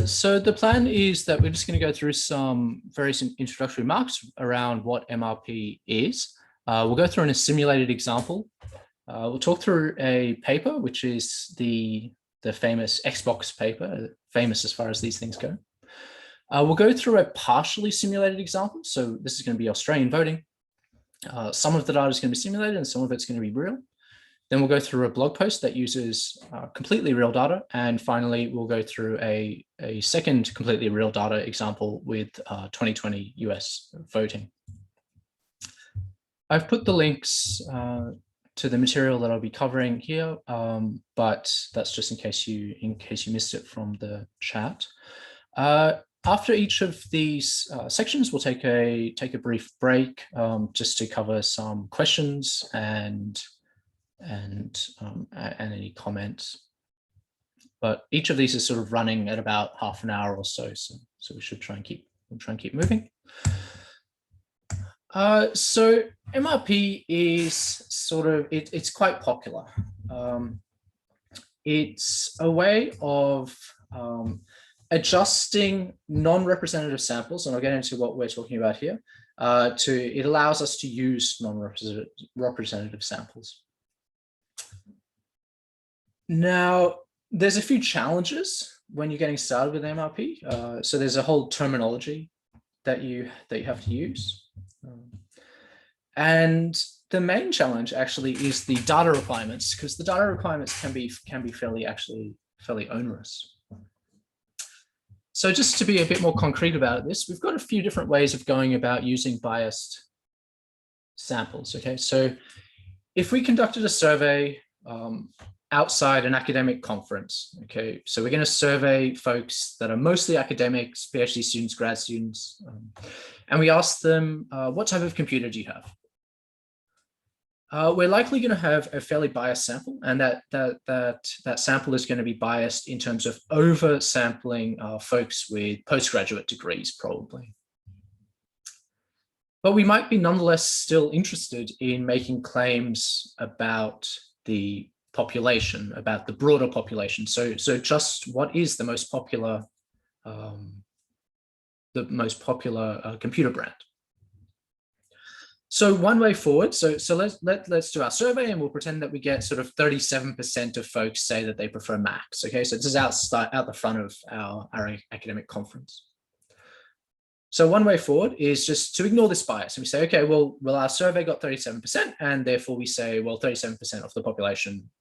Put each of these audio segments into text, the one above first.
So the plan is that we're just going to go through some various introductory remarks around what MRP is. We'll go through in a simulated example. We'll talk through a paper, which is the famous Xbox paper, famous as far as these things go. We'll go through a partially simulated example. So this is going to be Australian voting. Some of the data is going to be simulated and some of it's going to be real. Then we'll go through a blog post that uses completely real data. And finally, we'll go through a second completely real data example with 2020 US voting. I've put the links to the material that I'll be covering here, but that's just in case you missed it from the chat. After each of these sections, we'll take a brief break just to cover some questions and any comments. But each of these is sort of running at about half an hour or so, so we should try and keep moving. So MRP is sort of it's quite popular. It's a way of adjusting non-representative samples, and I'll get into what we're talking about here. It allows us to use non-representative samples. Now, there's a few challenges when you're getting started with MRP. So there's a whole terminology that you have to use. And the main challenge actually is the data requirements, because the data requirements can be fairly onerous. So just to be a bit more concrete about this, we've got a few different ways of going about using biased samples. Okay, so if we conducted a survey outside an academic conference, okay, so we're going to survey folks that are mostly academics, PhD students, grad students, and we ask them, what type of computer do you have? We're likely going to have a fairly biased sample, and that sample is going to be biased in terms of oversampling folks with postgraduate degrees, probably. But we might be nonetheless still interested in making claims about the population, about the broader population. So just what is the most popular computer brand? So one way forward, so let's do our survey, and we'll pretend that we get sort of 37% of folks say that they prefer Macs. Okay, so this is out the front of our academic conference. So one way forward is just to ignore this bias, and we say, okay, well our survey got 37%, and therefore we say, well, 37% of the population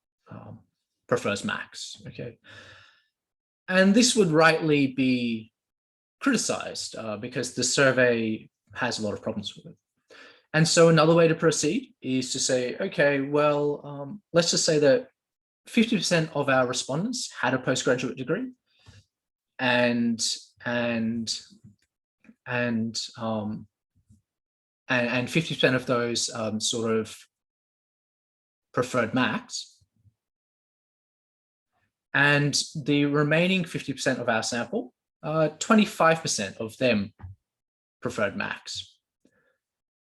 prefers Macs. Okay, and this would rightly be criticized because the survey has a lot of problems with it. And so another way to proceed is to say, okay, well, let's just say that 50% of our respondents had a postgraduate degree, and 50% of those sort of preferred Macs. And the remaining 50% of our sample, 25% of them preferred Macs.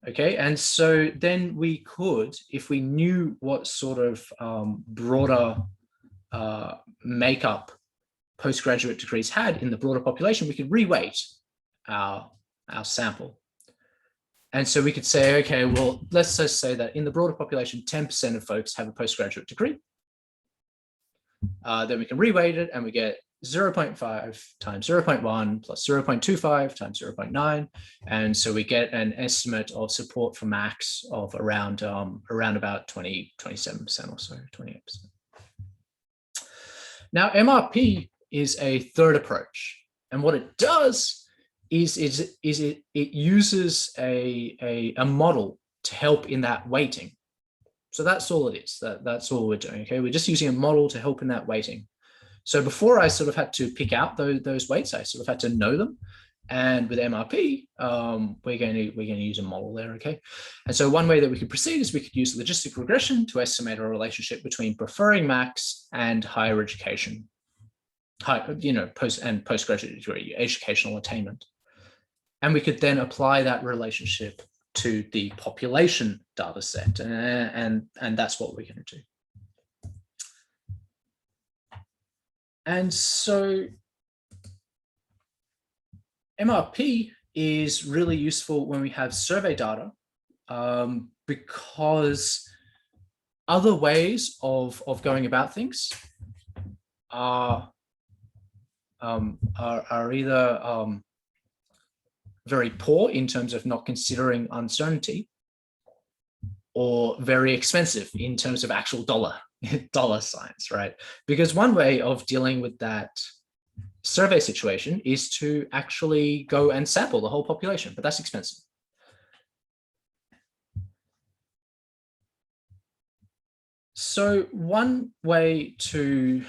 Okay, and so then we could, if we knew what sort of broader makeup postgraduate degrees had in the broader population, we could reweight our sample. And so we could say, okay, well, let's just say that in the broader population, 10% of folks have a postgraduate degree. Then we can reweight it, and we get 0.5 times 0.1 plus 0.25 times 0.9, and so we get an estimate of support for Macs of around about 27% or so, 28%. Now, MRP is a third approach, and what it does is it uses a model to help in that weighting. So that's all it is. That's all we're doing. Okay, we're just using a model to help in that weighting. So before I sort of had to pick out those weights, I sort of had to know them. And with MRP, we're going to use a model there, okay? And so one way that we could proceed is we could use logistic regression to estimate a relationship between preferring Macs and higher education, postgraduate degree, educational attainment. And we could then apply that relationship to the population data set, and that's what we're going to do. And so MRP is really useful when we have survey data, because other ways of going about things are either very poor in terms of not considering uncertainty, or very expensive in terms of actual dollar signs, right? Because one way of dealing with that survey situation is to actually go and sample the whole population, but that's expensive. So one way to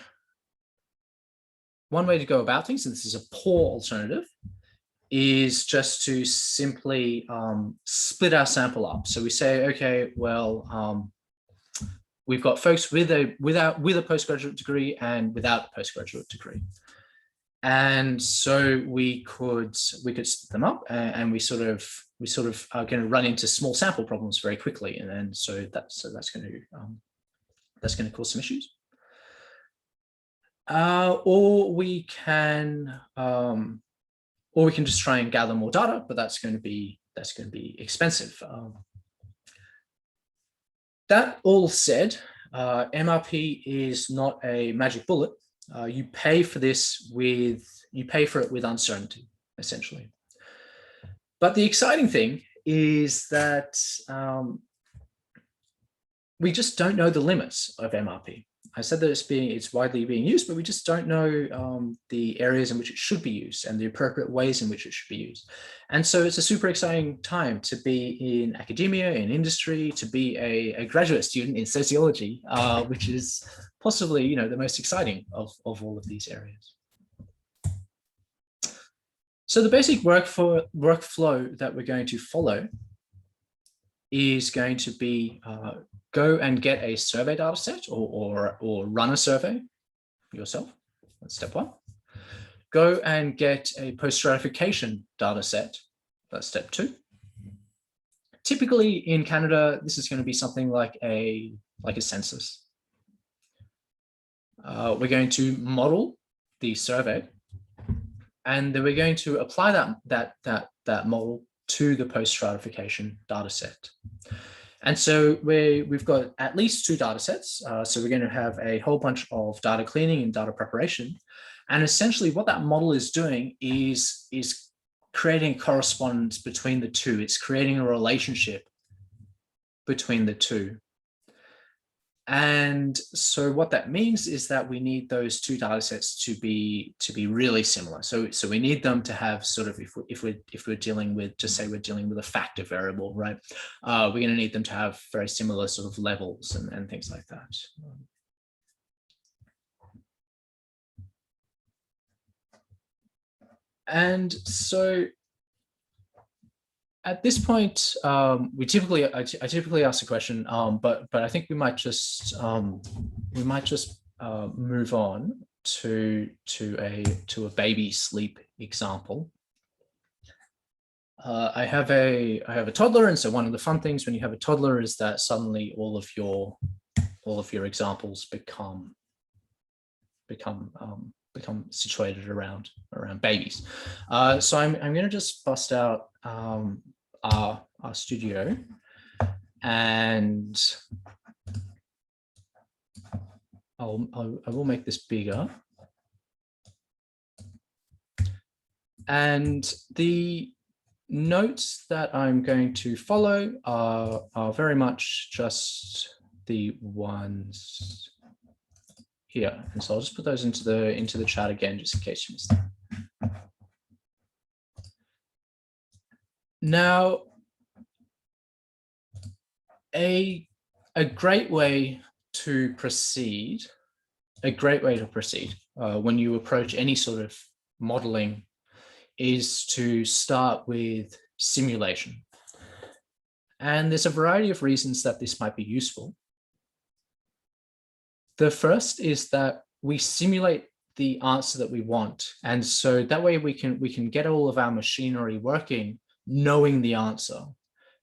go about things, and this is a poor alternative, is just to simply split our sample up. So we say, okay, well, we've got folks with a postgraduate degree and without a postgraduate degree. And so we could split them up, and we sort of are going to run into small sample problems very quickly, and then so that's going to cause some issues. Or we can just try and gather more data, but that's going to be expensive. That all said, MRP is not a magic bullet. You pay for it with uncertainty, essentially. But the exciting thing is that we just don't know the limits of MRP. I said that it's widely being used, but we just don't know the areas in which it should be used and the appropriate ways in which it should be used. And so it's a super exciting time to be in academia, in industry, to be a graduate student in sociology, which is possibly, the most exciting of all of these areas. So the basic workflow that we're going to follow is going to be go and get a survey data set, or run a survey yourself. That's step one. Go and get a post-stratification data set. That's step two. Typically in Canada, this is going to be something like a census. We're going to model the survey, and then we're going to apply that model to the post-stratification data set. And so we've got at least two data sets. So we're going to have a whole bunch of data cleaning and data preparation. And essentially what that model is doing is creating correspondence between the two. It's creating a relationship between the two. And so what that means is that we need those two data sets to be really similar. So we need them to have sort of, if we're dealing with, just say we're dealing with a factor variable, right? We're going to need them to have very similar sort of levels and things like that. And so at this point, I typically ask a question, but I think we might just move on to a baby sleep example. I have a toddler, and so one of the fun things when you have a toddler is that suddenly all of your examples become situated around babies. So I'm going to just bust out our studio, and I will make this bigger. And the notes that I'm going to follow are very much just the ones here, and so I'll just put those into the chat again, just in case you missed them. Now, a great way to proceed when you approach any sort of modeling is to start with simulation. And there's a variety of reasons that this might be useful. The first is that we simulate the answer that we want. And so that way we can get all of our machinery working knowing the answer.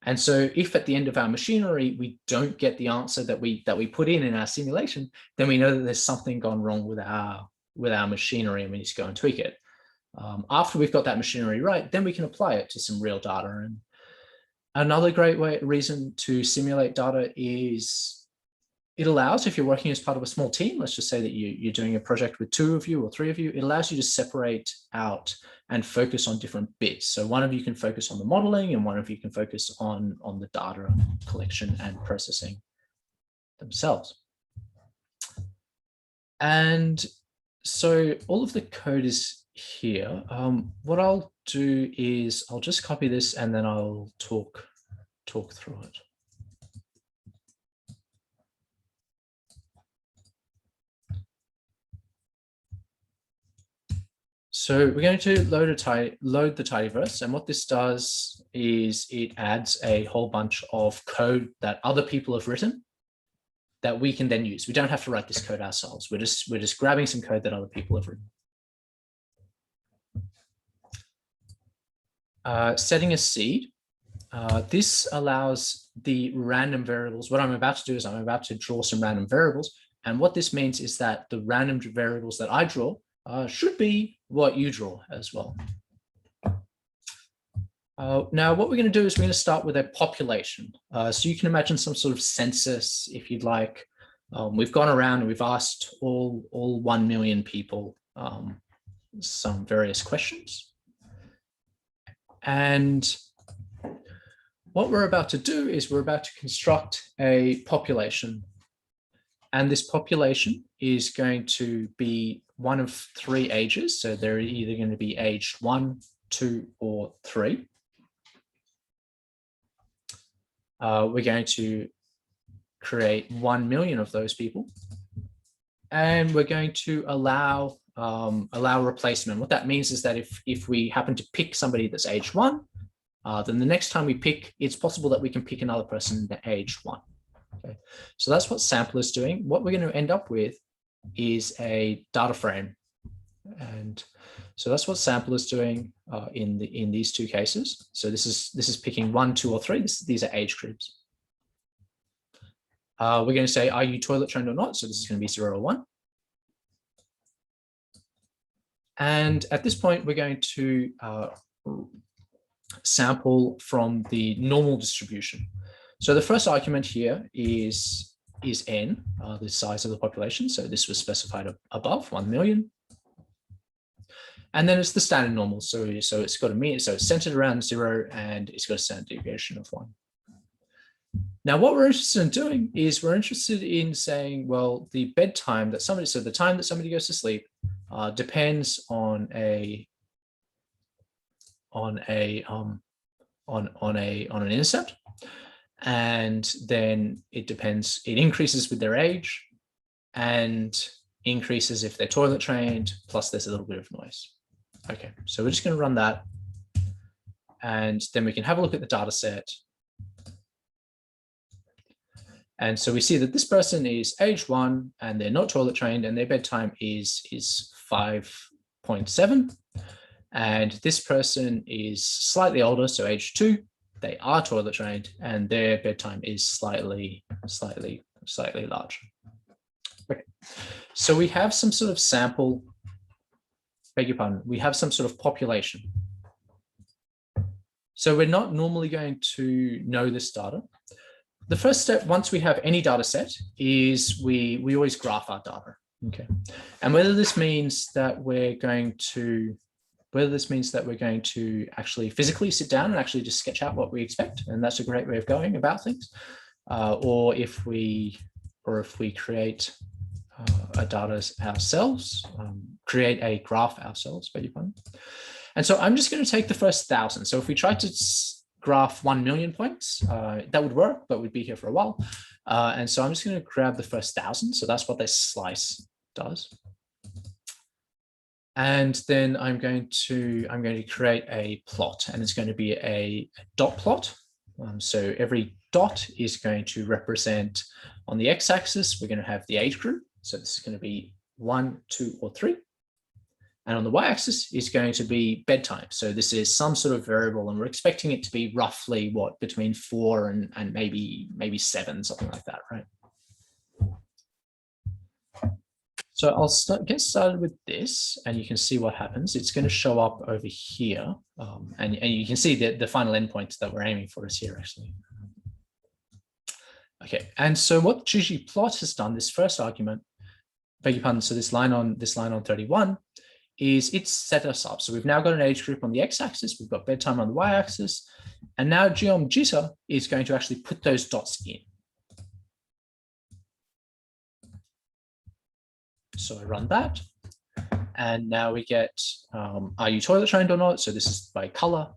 And so if at the end of our machinery, we don't get the answer that we put in our simulation, then we know that there's something gone wrong with our machinery and we need to go and tweak it. After we've got that machinery right, then we can apply it to some real data. And another great reason to simulate data is it allows, if you're working as part of a small team, let's just say that you're doing a project with 2 of you or 3 of you, it allows you to separate out and focus on different bits. So one of you can focus on the modeling and one of you can focus on the data collection and processing themselves. And so all of the code is here. What I'll do is I'll just copy this and then I'll talk through it. So we're going to load the tidyverse, and what this does is it adds a whole bunch of code that other people have written that we can then use. We don't have to write this code ourselves. We're just grabbing some code that other people have written. Setting a seed. This allows the random variables. What I'm about to do is I'm about to draw some random variables. And what this means is that the random variables that I draw should be what you draw as well. Now, what we're going to do is we're going to start with a population. So you can imagine some sort of census, if you'd like. We've gone around and we've asked all 1 million people some various questions. And what we're about to do is we're about to construct a population. And this population is going to be one of 3 ages. So they're either going to be aged 1, 2, or 3. We're going to create 1 million of those people. And we're going to allow replacement. What that means is that if we happen to pick somebody that's age 1, then the next time we pick, it's possible that we can pick another person at age 1. Okay, so that's what sample is doing. What we're going to end up with is a data frame, and so that's what sample is doing in these 2 cases. So this is picking 1, 2, or 3. These are age groups. We're going to say, are you toilet trained or not? So this is going to be 0 or 1. And at this point, we're going to sample from the normal distribution. So the first argument here is n, the size of the population. So this was specified above, 1 million. And then it's the standard normal. So it's got a mean, so it's centered around 0 and it's got a standard deviation of 1. Now, what we're interested in doing is we're interested in saying, well, the bedtime that somebody, so the time that somebody goes to sleep depends on an intercept. And then it increases with their age and increases if they're toilet trained, plus there's a little bit of noise. Okay, so we're just going to run that. And then we can have a look at the data set. And so we see that this person is age 1 and they're not toilet trained and their bedtime is 5.7. And this person is slightly older, so age 2. They are toilet trained and their bedtime is slightly larger. Okay, so we have some sort of sample, beg your pardon, we have some sort of population. So we're not normally going to know this data. The first step, once we have any data set, is we always graph our data. Okay, and whether this means that we're going to actually physically sit down and actually just sketch out what we expect, and that's a great way of going about things, or if we create a data ourselves, create a graph ourselves, beg your pardon. And so I'm just going to take the first 1,000. So if we try to graph 1 million points, that would work, but we'd be here for a while. And so I'm just going to grab the first 1,000. So that's what this slice does. And then I'm going to create a plot, and it's going to be a dot plot. So every dot is going to represent, on the x-axis, we're going to have the age group. So this is going to be 1, 2, or 3. And on the y-axis is going to be bedtime. So this is some sort of variable, and we're expecting it to be roughly what, between 4 and maybe 7, something like that, right? So I'll get started with this, and you can see what happens. It's going to show up over here, and you can see that the final endpoint that we're aiming for is here, actually. Okay, and so what ggplot has done, this first argument, beg your pardon, so this line on 31, is it's set us up. So we've now got an age group on the x-axis, we've got bedtime on the y-axis, and now geom jitter is going to actually put those dots in. So I run that, and now we get, are you toilet trained or not? So this is by color.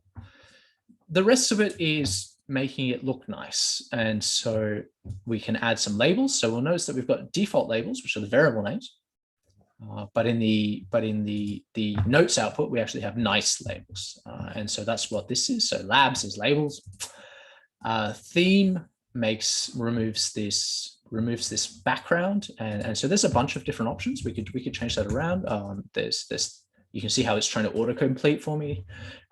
The rest of it is making it look nice. And so we can add some labels. So we'll notice that we've got default labels, which are the variable names. But in the notes output, we actually have nice labels. And so that's what this is. So labs is labels. Theme removes this background, and so there's a bunch of different options. We could change that around. There's this, you can see how it's trying to autocomplete for me.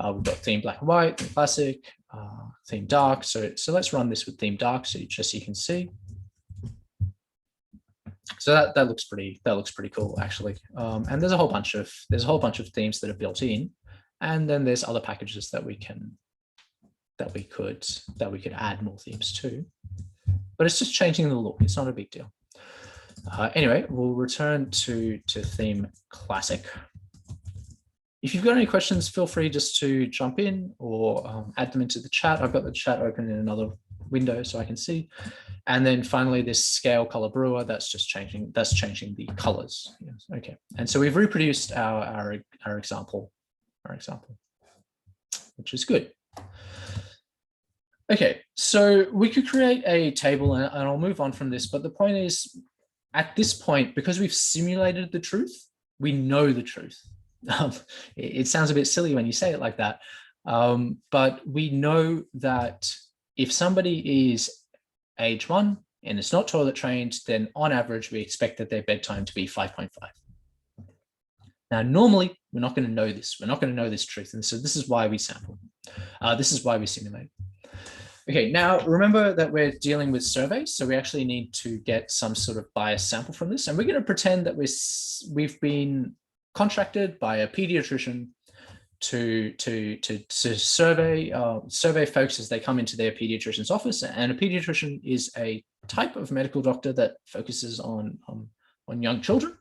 We've got theme black and white, theme classic, theme dark. So let's run this with theme dark, so you can see. So that looks pretty cool, actually. And there's a whole bunch of themes that are built in, and then there's other packages that we could add more themes to. But it's just changing the look. It's not a big deal. Anyway, we'll return to theme classic. If you've got any questions, feel free just to jump in or add them into the chat. I've got the chat open in another window so I can see. And then finally, this scale color brewer, that's changing the colors. Yes, okay. And so we've reproduced our example, which is good. Okay, so we could create a table, and I'll move on from this, but the point is, at this point, because we've simulated the truth, we know the truth. It sounds a bit silly when you say it like that, but we know that if somebody is age 1 and it's not toilet trained, then on average, we expect that their bedtime to be 5.5. Now, normally, we're not going to know this. We're not going to know this truth, and so this is why we sample. This is why we simulate. Okay, now remember that we're dealing with surveys, so we actually need to get some sort of bias sample from this, and we're going to pretend that we've been contracted by a pediatrician to survey folks as they come into their pediatrician's office, and a pediatrician is a type of medical doctor that focuses on young children.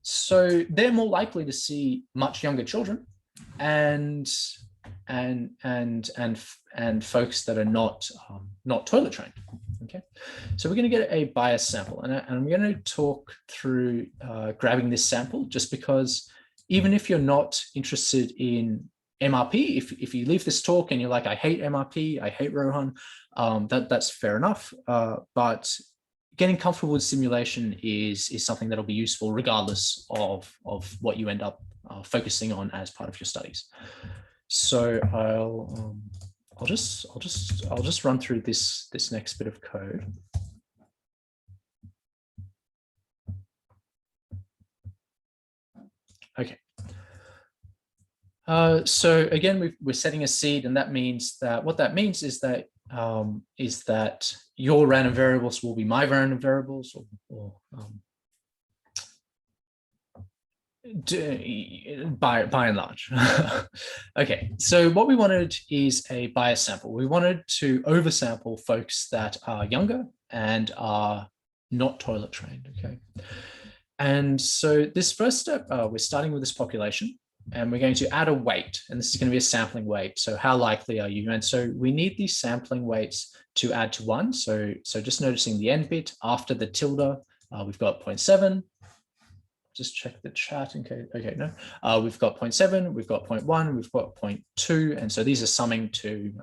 So they're more likely to see much younger children and folks that are not toilet trained. Okay, so we're going to get a bias sample, and I'm going to talk through grabbing this sample, just because even if you're not interested in MRP, if you leave this talk and you're like, I hate MRP, I hate Rohan, that's fair enough. But getting comfortable with simulation is something that'll be useful regardless of what you end up focusing on as part of your studies. So I'll just run through this next bit of code. Okay. So again, we're setting a seed, and that means that what that means is that your random variables will be my random variables, or by and large. Okay, so what we wanted is a bias sample. We wanted to oversample folks that are younger and are not toilet trained. Okay, and so this first step, we're starting with this population, and we're going to add a weight, and this is going to be a sampling weight. So how likely are you? And so we need these sampling weights to add to 1. So just noticing the end bit after the tilde, we've got 0.7. Just check the chat in case. Okay, no, we've got 0.7, we've got 0.1, we've got 0.2, and so these are summing to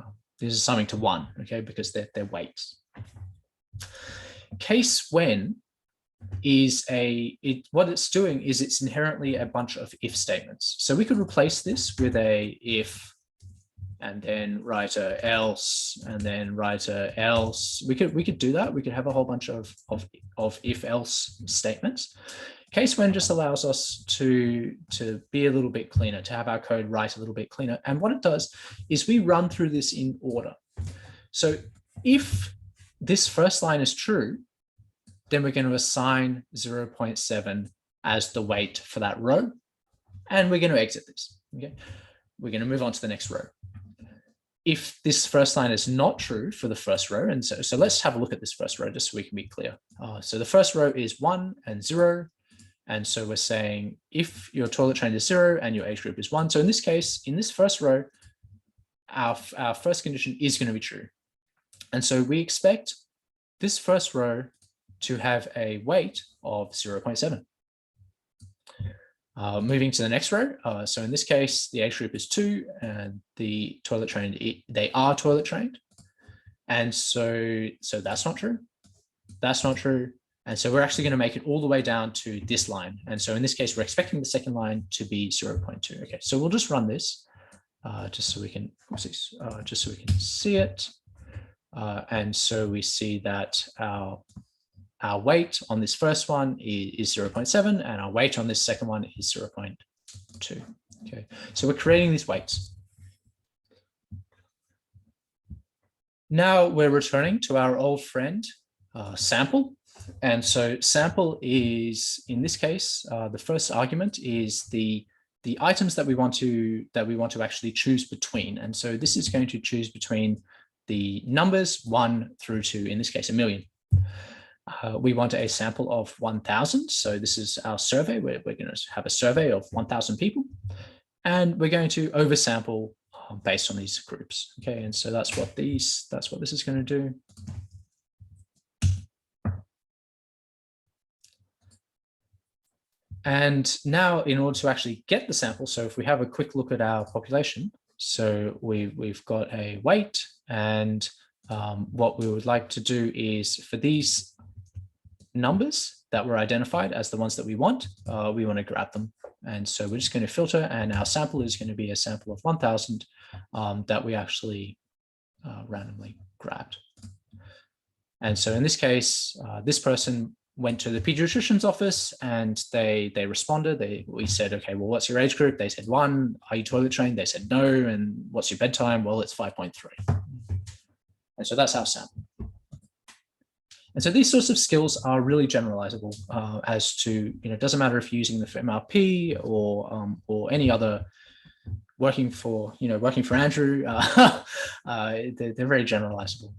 1. Okay, because they're weights. Case when is what it's doing is it's inherently a bunch of if statements. So we could replace this with a if, and then write a else, and then write a else. We could do that. We could have a whole bunch of if else statements. Case when just allows us to be a little bit cleaner, to have our code write a little bit cleaner. And what it does is we run through this in order. So if this first line is true, then we're going to assign 0.7 as the weight for that row. And we're going to exit this. Okay, we're going to move on to the next row. If this first line is not true for the first row, and so let's have a look at this first row just so we can be clear. So the first row is 1 and 0. And so we're saying if your toilet trained is 0 and your age group is 1. So in this case, in this first row, our first condition is going to be true. And so we expect this first row to have a weight of 0.7. Moving to the next row. So in this case, the age group is 2 and the toilet trained, they are toilet trained. And so that's not true. That's not true. And so we're actually going to make it all the way down to this line. And so in this case, we're expecting the second line to be 0.2. Okay, so we'll just run this just so we can, just so we can see it. And so we see that our weight on this first one is 0.7 and our weight on this second one is 0.2. Okay, so we're creating these weights. Now we're returning to our old friend sample. And so sample is, in this case, the first argument is the items that we want to actually choose between. And so this is going to choose between the numbers 1 through to, in this case, 1,000,000. We want a sample of 1,000. So this is our survey. We're going to have a survey of 1,000 people, and we're going to oversample based on these groups. Okay, and so that's what this is going to do. And now, in order to actually get the sample, so if we have a quick look at our population, so we've got a weight, and what we would like to do is for these numbers that were identified as the ones that we want to grab them. And so we're just going to filter, and our sample is going to be a sample of 1,000 that we actually randomly grabbed. And so in this case, this person went to the pediatrician's office and they responded. We said, okay, well, what's your age group? They said 1. Are you toilet trained? They said no. And what's your bedtime? Well, it's 5.3. And so that's our sample. And so these sorts of skills are really generalizable as to, it doesn't matter if you're using the MRP or any other working for Andrew, they're very generalizable.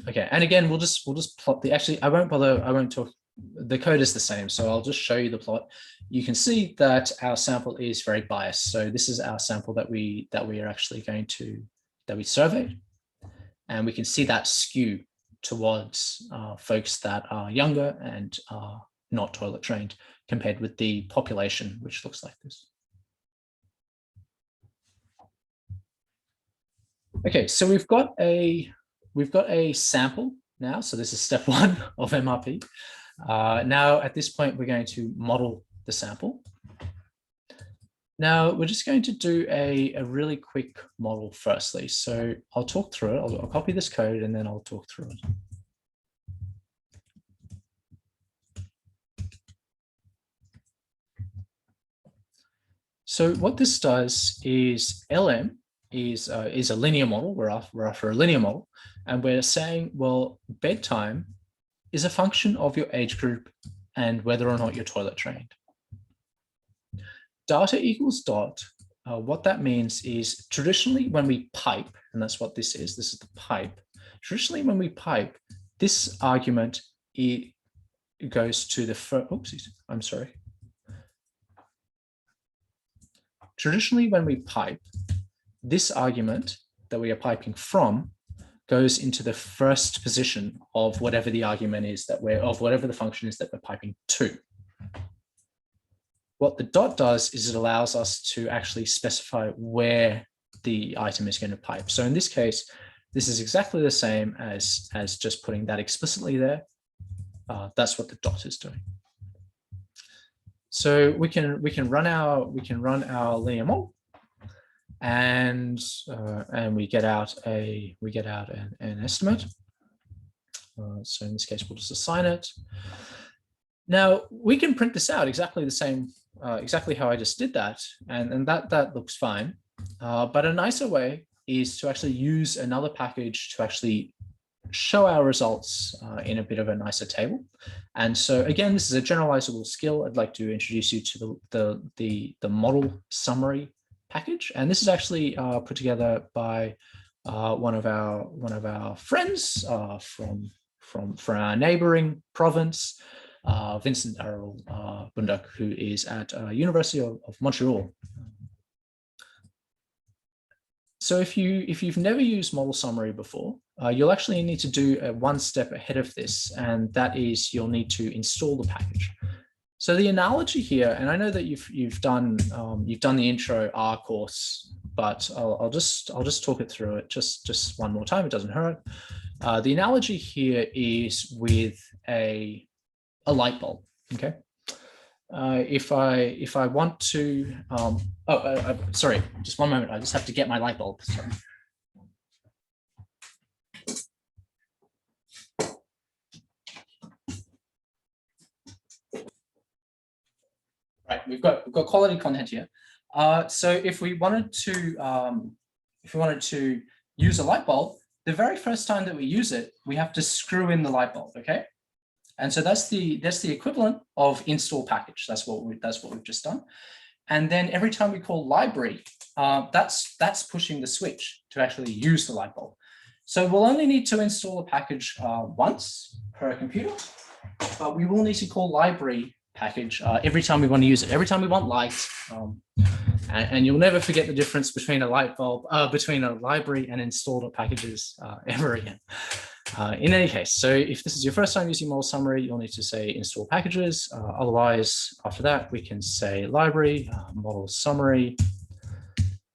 Okay, and again, we'll just plot I won't talk, the code is the same, so I'll just show you the plot. You can see that our sample is very biased. So this is our sample that we are actually that we surveyed. And we can see that skew towards folks that are younger and are not toilet trained compared with the population, which looks like this. Okay, so we've got a sample now. So this is step 1 of MRP. Now at this point, we're going to model the sample. Now we're just going to do a really quick model firstly. So I'll talk through it. I'll copy this code and then I'll talk through it. So what this does is LM is a linear model. We're after a linear model, and we're saying, well, bedtime is a function of your age group and whether or not you're toilet trained. Data equals dot. What that means is traditionally when we pipe, and that's what this is the pipe. Traditionally when we pipe, this argument goes to the first, I'm sorry. Traditionally when we pipe, this argument that we are piping from goes into the first position of whatever the argument is whatever the function is that we're piping to. What the dot does is it allows us to actually specify where the item is going to pipe. So in this case, this is exactly the same as just putting that explicitly there. That's what the dot is doing. So we can run our linear model, and we get out an estimate. So in this case, we'll just assign it. Now we can print this out exactly the same, exactly how I just did that, and that looks fine. But a nicer way is to actually use another package to actually show our results in a bit of a nicer table. And so again, this is a generalizable skill. I'd like to introduce you to the model summary package. And this is actually put together by one of our friends from our neighboring province, Vincent Errol Bundak, who is at University of Montreal. So if you've never used model summary before, you'll actually need to do one step ahead of this, and that is you'll need to install the package. So the analogy here, and I know that you've done the intro R course, but I'll just talk it through it just one more time. It doesn't hurt. The analogy here is with a light bulb. Okay. If I want to, sorry, just one moment. I just have to get my light bulb. Sorry. Right, we've got quality content here. So if we wanted to use a light bulb, the very first time that we use it, we have to screw in the light bulb. Okay. And so that's the equivalent of install package. That's what we've just done. And then every time we call library, that's pushing the switch to actually use the light bulb. So we'll only need to install a package once per computer, but we will need to call library package every time we want to use it, every time we want light. And you'll never forget the difference between a light bulb, between a library and installed packages ever again. In any case, so if this is your first time using model summary, you'll need to say install packages. Otherwise, after that, we can say library, model summary.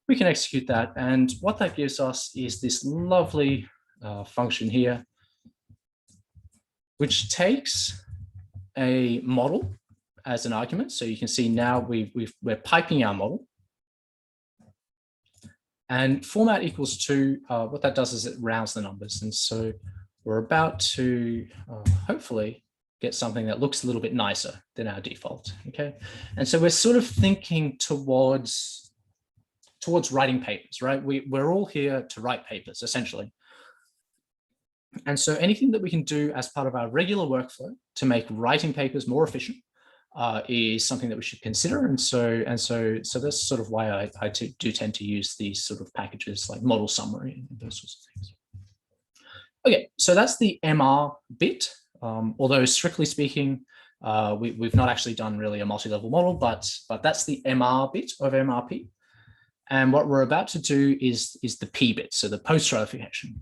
We can execute that. And what that gives us is this lovely function here, which takes a model as an argument. So you can see now we're piping our model. And format equals 2, what that does is it rounds the numbers. And so we're about to hopefully get something that looks a little bit nicer than our default, okay? And so we're sort of thinking towards writing papers, right? We're all here to write papers, essentially. And so anything that we can do as part of our regular workflow to make writing papers more efficient is something that we should consider. And so that's sort of why I do tend to use these sort of packages like model summary and those sorts of things. Okay, so that's the MR bit. Although strictly speaking, we've not actually done really a multi-level model, but that's the MR bit of MRP. And what we're about to do is the P bit, so the post-stratification.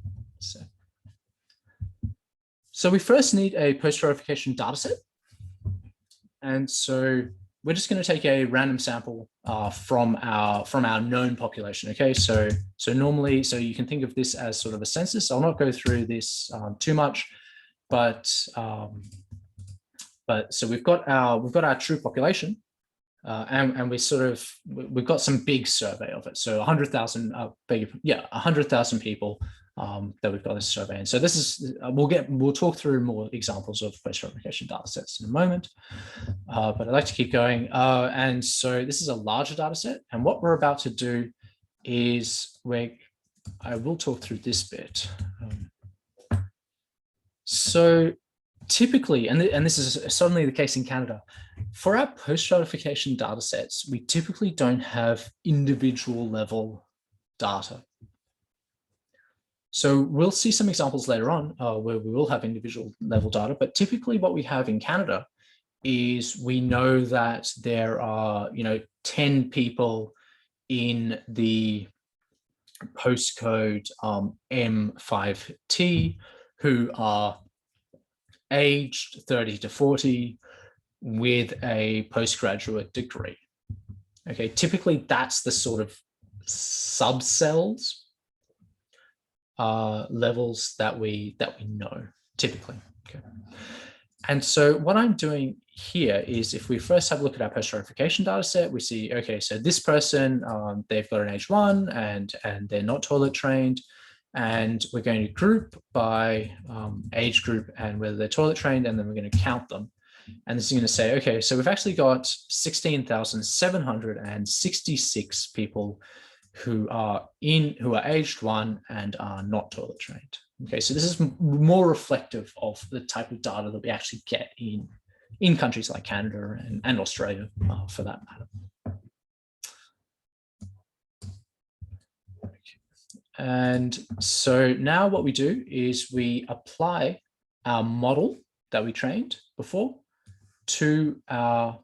So we first need a post-stratification data set. And so we're just going to take a random sample from our known population. Okay, so normally, so you can think of this as sort of a census. I'll not go through this too much, but so we've got our true population, and we've got some big survey of it. So 100,000, 100,000 people that we've got this survey. And so this is, we'll talk through more examples of post-stratification data sets in a moment, but I'd like to keep going. And so this is a larger data set. And what we're about to do is I will talk through this bit. So typically, and this is certainly the case in Canada, for our post-stratification data sets, we typically don't have individual level data. So we'll see some examples later on where we will have individual level data, but typically what we have in Canada is we know that there are 10 people in the postcode M5T who are aged 30 to 40 with a postgraduate degree. Okay, typically that's the sort of subcells levels that we know typically. Okay. And so what I'm doing here is, if we first have a look at our post-stratification data set, we see, okay, so this person, they've got an age 1 and they're not toilet trained. And we're going to group by age group and whether they're toilet trained, and then we're going to count them. And this is going to say, okay, so we've actually got 16,766 people who are aged 1 and are not toilet trained. Okay, so this is more reflective of the type of data that we actually get in countries like Canada and Australia, for that matter. And so now what we do is we apply our model that we trained before to our,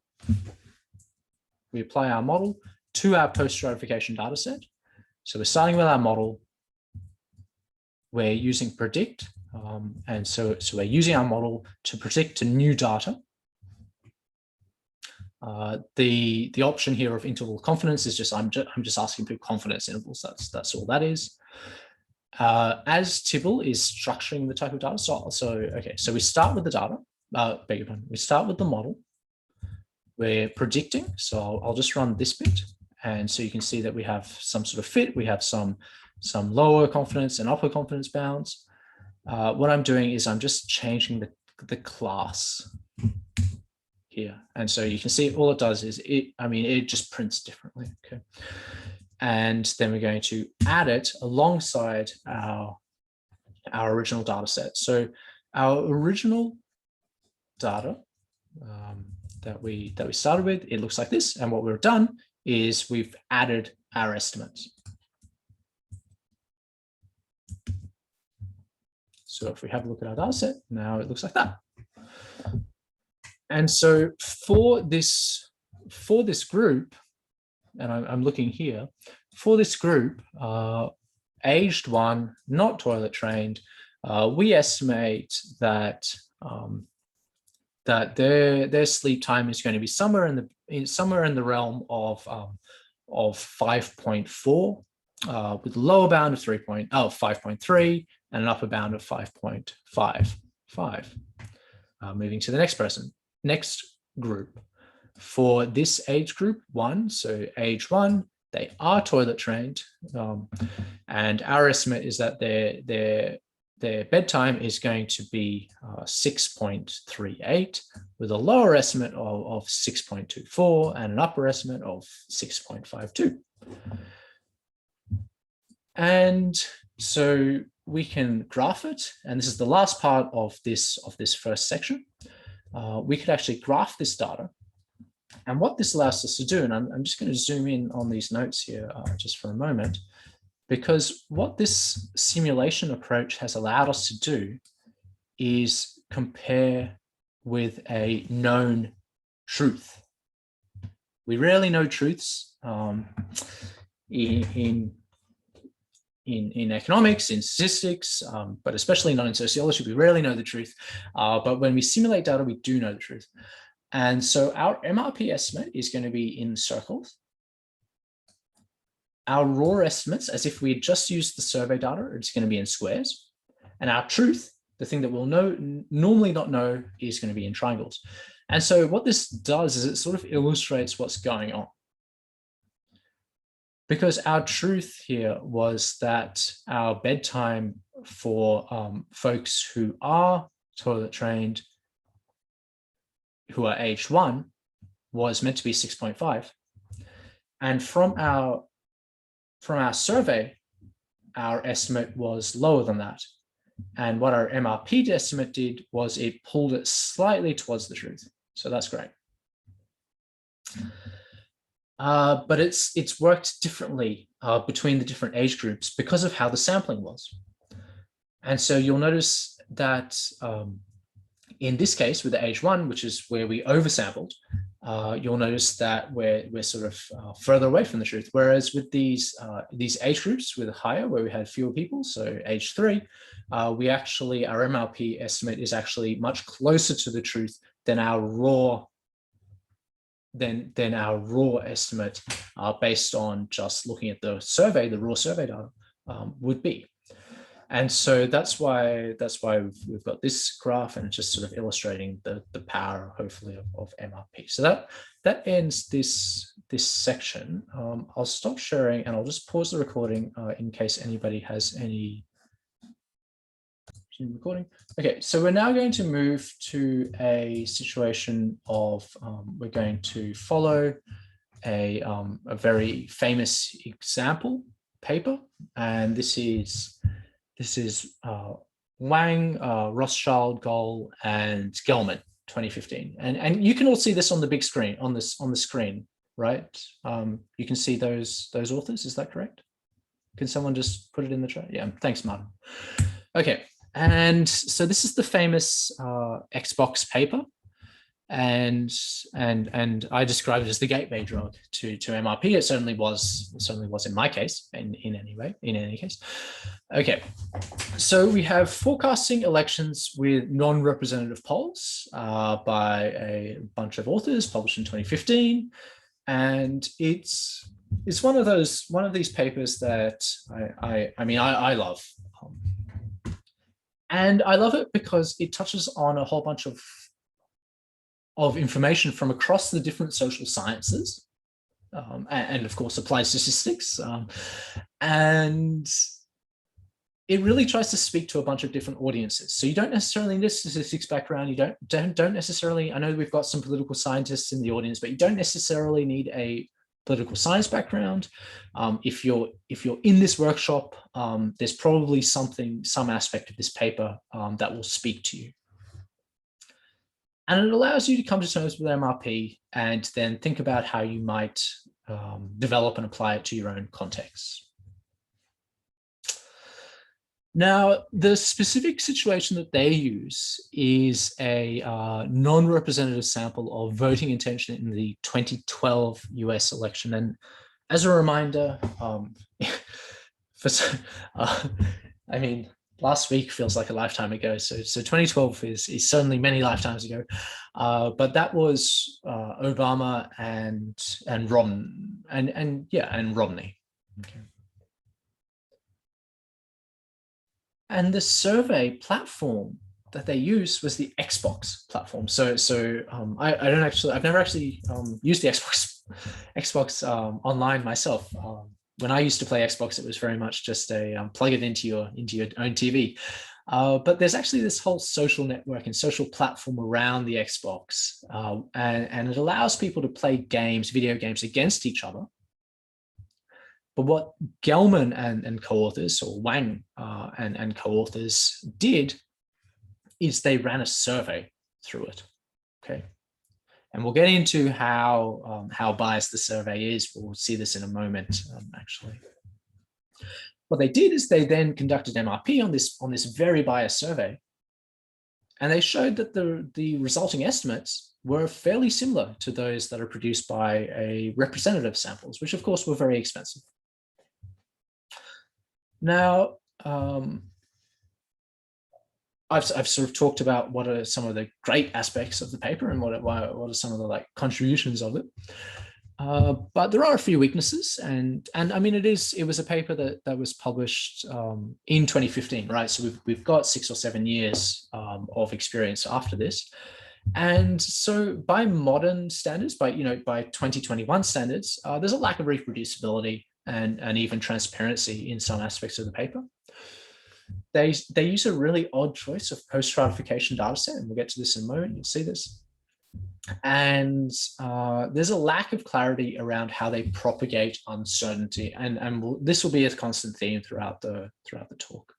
post-stratification data set. So we're starting with our model. We're using predict. And so we're using our model to predict to new data. The option here of interval confidence is just, I'm just asking for confidence intervals. That's all that is. As Tibble is structuring the type of data. So we start with the data, beg your pardon. We start with the model. We're predicting. So I'll just run this bit. And so you can see that we have some sort of fit. We have some lower confidence and upper confidence bounds. What I'm doing is I'm just changing the class here. And so you can see all it does is it just prints differently. Okay. And then we're going to add it alongside our original data set. So our original data that we started with, it looks like this. And what we've done is we've added our estimates. So if we have a look at our data set, now it looks like that. And so for this group, and I'm looking here, for this group, aged 1, not toilet trained, we estimate that that their sleep time is going to be somewhere in the realm of 5.4, with a lower bound of 5.3 and an upper bound of 5.55. Moving to the next group. For this age group 1, so age 1, they are toilet trained, and our estimate is that their bedtime is going to be 6.38, with a lower estimate of 6.24 and an upper estimate of 6.52. And so we can graph it, and this is the last part of this first section. We could actually graph this data. And what this allows us to do, and I'm just going to zoom in on these notes here just for a moment, because what this simulation approach has allowed us to do is compare with a known truth. We rarely know truths in economics, in statistics, but especially not in sociology. We rarely know the truth. But when we simulate data, we do know the truth. And so our MRP estimate is going to be in circles. Our raw estimates, as if we had just used the survey data, it's going to be in squares. And our truth, the thing that we'll normally not know, is going to be in triangles. And so what this does is it sort of illustrates what's going on. Because our truth here was that our bedtime for folks who are toilet trained, who are age 1, was meant to be 6.5. And from our survey, our estimate was lower than that. And what our MRP estimate did was it pulled it slightly towards the truth. So that's great. But it's worked differently between the different age groups because of how the sampling was. And so you'll notice that in this case, with the age 1, which is where we oversampled, you'll notice that we're sort of further away from the truth. Whereas with these age groups with higher, where we had fewer people, so age 3, our MRP estimate is actually much closer to the truth than our raw estimate based on just looking at the raw survey data would be. And so that's why we've got this graph, and it's just sort of illustrating the power, hopefully, of MRP. So that ends this section. I'll stop sharing and I'll just pause the recording in case anybody has any recording. Okay, so we're now going to move to a situation of we're going to follow a very famous example paper, and this is This is Wang, Rothschild, Goal, and Gelman, 2015. And you can all see this on the big screen, on the screen, right? You can see those authors, is that correct? Can someone just put it in the chat? Yeah, thanks, Martin. Okay, and so this is the famous Xbox paper. And I describe it as the gateway drug to MRP. It certainly was in my case, in any case. Okay, so we have forecasting elections with non-representative polls by a bunch of authors, published in 2015, and it's one of these papers that I love, and I love it because it touches on a whole bunch of information from across the different social sciences, and of course applied statistics, and it really tries to speak to a bunch of different audiences. So you don't necessarily need a statistics background. You don't necessarily, I know we've got some political scientists in the audience, but you don't necessarily need a political science background. If you're in this workshop, there's probably some aspect of this paper that will speak to you. And it allows you to come to terms with MRP and then think about how you might develop and apply it to your own context. Now, the specific situation that they use is a non-representative sample of voting intention in the 2012 US election. And as a reminder, I mean, last week feels like a lifetime ago. So 2012 is certainly many lifetimes ago. But that was Obama and Romney. Okay. And the survey platform that they used was the Xbox platform. I've never actually used the Xbox online myself. When I used to play Xbox, it was very much just a plug it into your own TV. But there's actually this whole social network and social platform around the Xbox, and it allows people to play video games against each other. But what Gelman and co-authors, or Wang and co-authors did, is they ran a survey through it. Okay, and we'll get into how biased the survey is. We'll see this in a moment, actually. What they did is they then conducted MRP on this very biased survey, and they showed that the resulting estimates were fairly similar to those that are produced by a representative samples, which of course were very expensive. Now, I've sort of talked about what are some of the great aspects of the paper and what are some of the contributions of it. But there are a few weaknesses, and I mean it was a paper that was published in 2015, right? So we've got 6 or 7 years of experience after this, and so by modern standards, by 2021 standards, there's a lack of reproducibility and even transparency in some aspects of the paper. They use a really odd choice of post-stratification data set, and we'll get to this in a moment. You'll see this. And there's a lack of clarity around how they propagate uncertainty, and this will be a constant theme throughout the talk.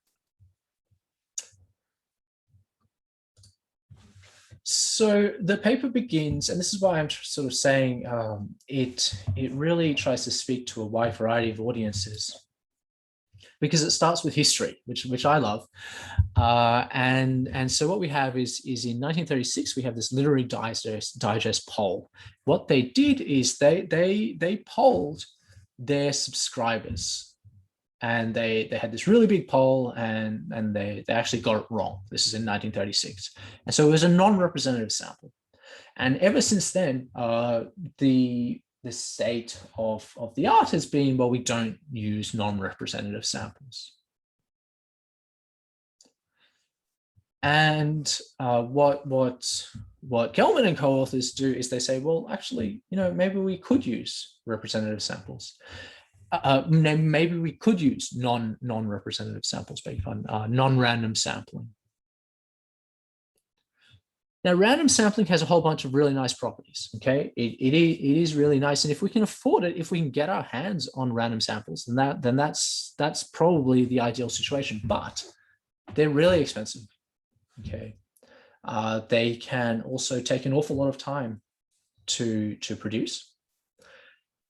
So the paper begins, and this is why I'm sort of saying it really tries to speak to a wide variety of audiences, because it starts with history, which I love. And so what we have is in 1936, we have this literary digest poll. What they did is they polled their subscribers, and they had this really big poll, and they actually got it wrong. This is in 1936. And so it was a non-representative sample. And ever since then, the state of the art has been, well, we don't use non-representative samples. And what Gelman and co-authors do is they say, well, actually, maybe we could use representative samples. Maybe we could use non-representative samples, non-random sampling. Now, random sampling has a whole bunch of really nice properties. Okay, it is really nice, and if we can afford it, if we can get our hands on random samples, then that's probably the ideal situation. But they're really expensive. Okay, they can also take an awful lot of time to produce.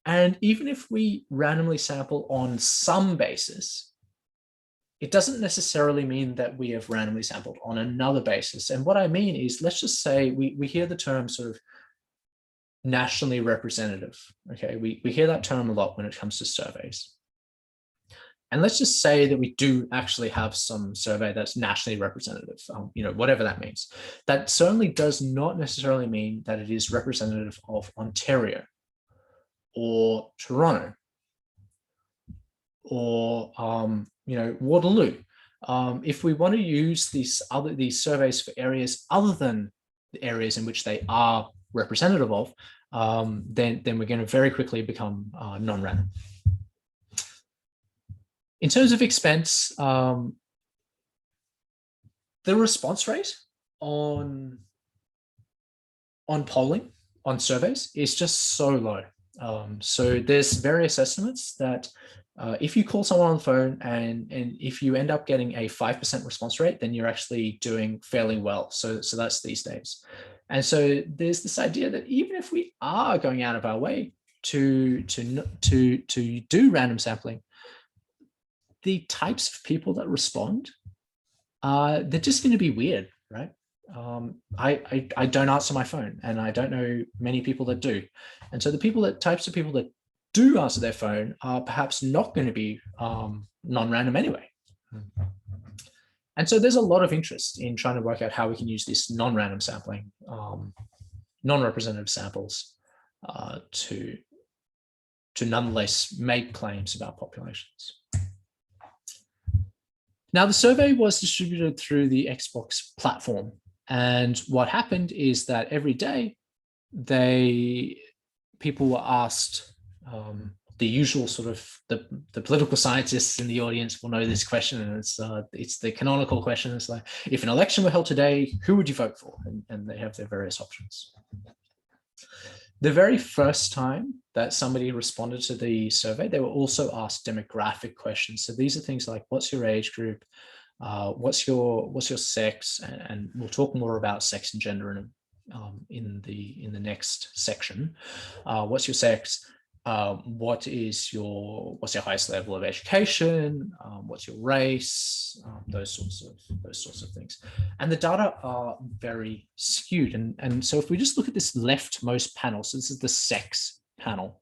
And even if we randomly sample on some basis, it doesn't necessarily mean that we have randomly sampled on another basis. And what I mean is, let's just say we hear the term sort of nationally representative. Okay, we hear that term a lot when it comes to surveys. And let's just say that we do actually have some survey that's nationally representative, whatever that means. That certainly does not necessarily mean that it is representative of Ontario or Toronto or Waterloo. If we want to use these surveys for areas other than the areas in which they are representative of, then we're going to very quickly become non-random. In terms of expense, the response rate on polling, on surveys, is just so low. So there's various estimates that if you call someone on the phone and if you end up getting a 5% response rate, then you're actually doing fairly well. So that's these days. And so there's this idea that even if we are going out of our way to do random sampling, the types of people that respond, they're just going to be weird, right? I don't answer my phone, and I don't know many people that do. And so the types of people that do answer their phone are perhaps not going to be non-random anyway. And so there's a lot of interest in trying to work out how we can use this non-random sampling, non-representative samples to nonetheless make claims about populations. Now, the survey was distributed through the Xbox platform. And what happened is that every day, people were asked the usual sort of, the political scientists in the audience will know this question, and it's the canonical question. It's like, if an election were held today, who would you vote for? And they have their various options. The very first time that somebody responded to the survey, they were also asked demographic questions. So these are things like, what's your age group? What's your sex? And we'll talk more about sex and gender in the next section. What's your sex? What's your highest level of education? What's your race? Those sorts of things. And the data are very skewed. And so if we just look at this leftmost panel, so this is the sex panel,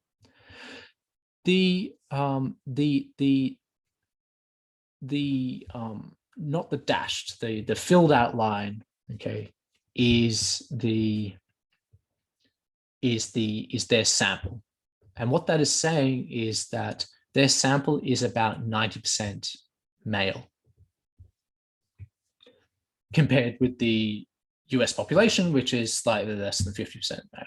not the dashed, the filled out line, okay, is their sample. And what that is saying is that their sample is about 90% male, compared with the US population, which is slightly less than 50% male.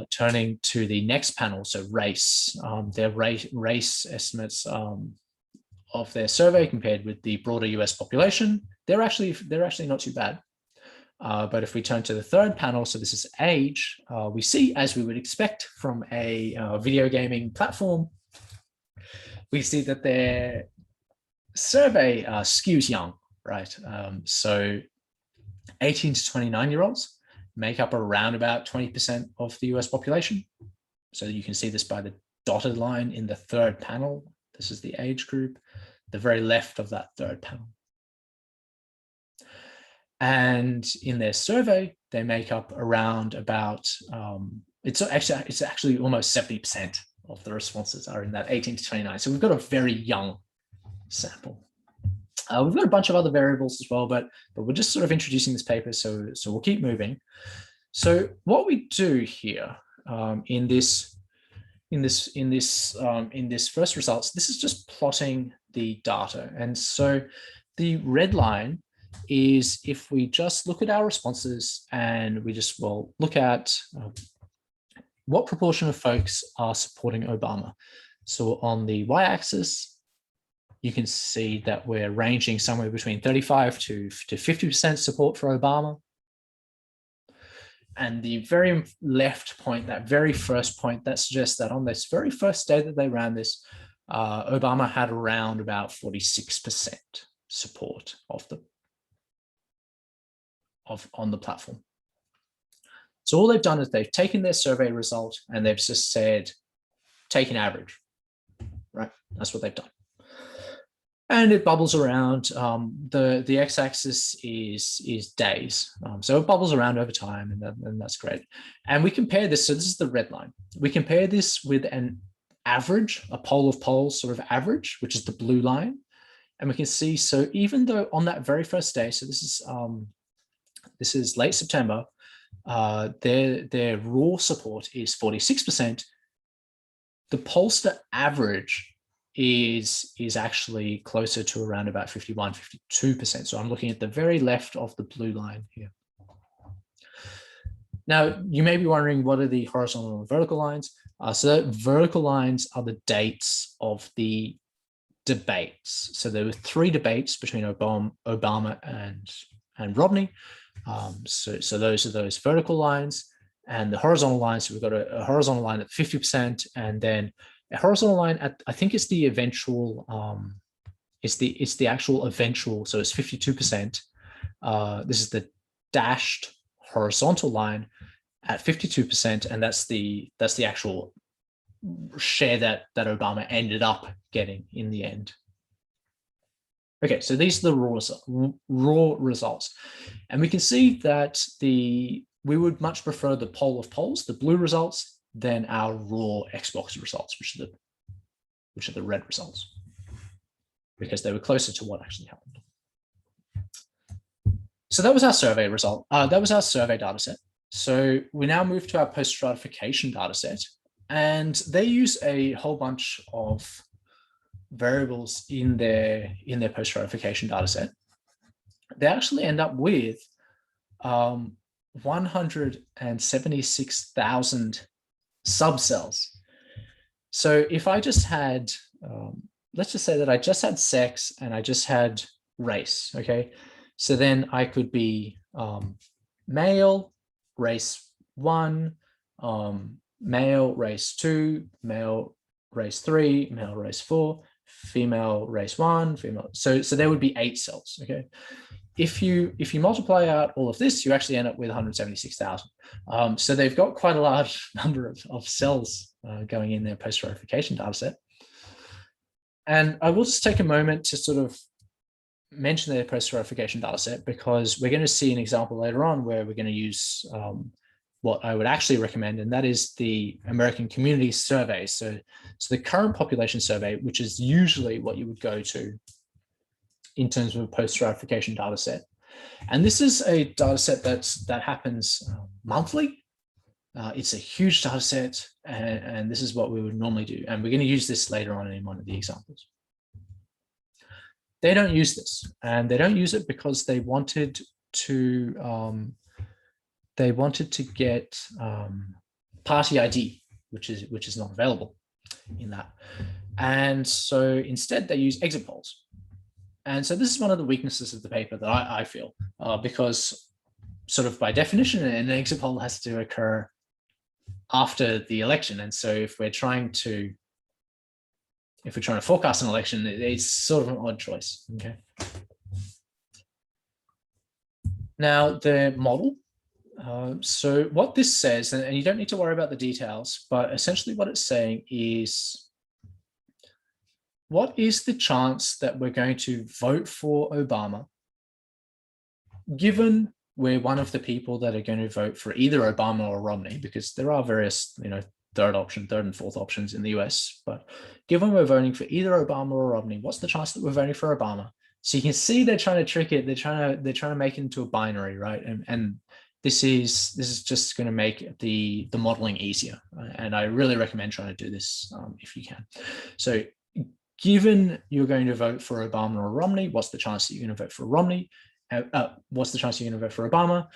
Turning to the next panel, so race, their race estimates of their survey compared with the broader US population, they're actually not too bad. But if we turn to the third panel, so this is age, we see, as we would expect from a video gaming platform, we see that their survey skews young, right? So 18 to 29-year-olds make up around about 20% of the US population. So you can see this by the dotted line in the third panel. This is the age group, the very left of that third panel. And in their survey, they make up around about, it's actually almost 70% of the responses are in that 18 to 29. So we've got a very young sample. We've got a bunch of other variables as well, but we're just sort of introducing this paper, so we'll keep moving. So what we do here in this first results, this is just plotting the data. And so the red line is if we just look at our responses and we just look at what proportion of folks are supporting Obama. So on the y-axis, you can see that we're ranging somewhere between 35 to 50% support for Obama. And the very left point, that very first point, that suggests that on this very first day that they ran this, Obama had around about 46% support on the platform. So all they've done is they've taken their survey result and they've just said, take an average, right? That's what they've done. And it bubbles around. The x-axis is days. So it bubbles around over time, and that's great. And we compare this, so this is the red line. We compare this with an average, a poll of polls sort of average, which is the blue line. And we can see, so even though on that very first day, so this is late September, their raw support is 46%. The pollster average is actually closer to around about 51, 52%. So I'm looking at the very left of the blue line here. Now, you may be wondering, what are the horizontal and vertical lines? So vertical lines are the dates of the debates. So there were 3 debates between Obama and Romney. So those are those vertical lines, and the horizontal lines. So we've got a horizontal line at 50%, and then a horizontal line at, I think it's the eventual, it's the actual eventual. So it's 52%. This is the dashed horizontal line at 52%, and that's the actual share that Obama ended up getting in the end. Okay, so these are the raw results. And we can see that we would much prefer the poll of polls, the blue results, than our raw Xbox results, which are the red results, because they were closer to what actually happened. So that was our survey result. That was our survey data set. So we now move to our post-stratification data set, and they use a whole bunch of variables in their post-stratification data set. They actually end up with 176,000 subcells. So if I just had, let's just say that I just had sex and I just had race, okay? So then I could be male, race 1, male, race 2, male, race 3, male, race 4, female, race 1, female. So there would be 8 cells, okay? If you multiply out all of this, you actually end up with 176,000. So they've got quite a large number of cells going in their post-stratification data set. And I will just take a moment to sort of mention their post-stratification data set, because we're going to see an example later on where we're going to use what I would actually recommend, and that is the American Community Survey. So the current population survey, which is usually what you would go to in terms of a post-stratification data set. And this is a data set that happens monthly. It's a huge data set, and this is what we would normally do. And we're going to use this later on in one of the examples. They don't use this, and they don't use it because they wanted to get party ID, which is not available in that. And so instead they use exit polls. And so this is one of the weaknesses of the paper that I feel, because sort of by definition, an exit poll has to occur after the election. And so if we're trying to forecast an election, it's sort of an odd choice, okay? Now the model, so what this says, and you don't need to worry about the details, but essentially what it's saying is, what is the chance that we're going to vote for Obama, given we're one of the people that are going to vote for either Obama or Romney, because there are various, third and fourth options in the US, but given we're voting for either Obama or Romney, what's the chance that we're voting for Obama? So you can see they're trying to trick it. They're trying to make it into a binary, right? And this is just going to make the modeling easier. And I really recommend trying to do this if you can. So given you're going to vote for Obama or Romney, what's the chance that you're going to vote for Romney? What's the chance you're going to vote for Obama?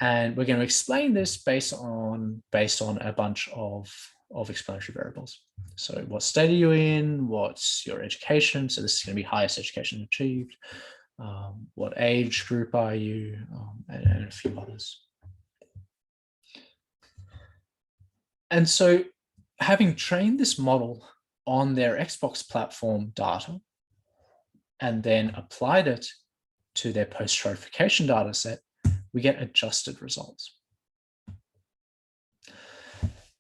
And we're going to explain this based on a bunch of of explanatory variables. So what state are you in? What's your education? So this is going to be highest education achieved. What age group are you? And a few others. And so having trained this model on their Xbox platform data and then applied it to their post-stratification data set, we get adjusted results.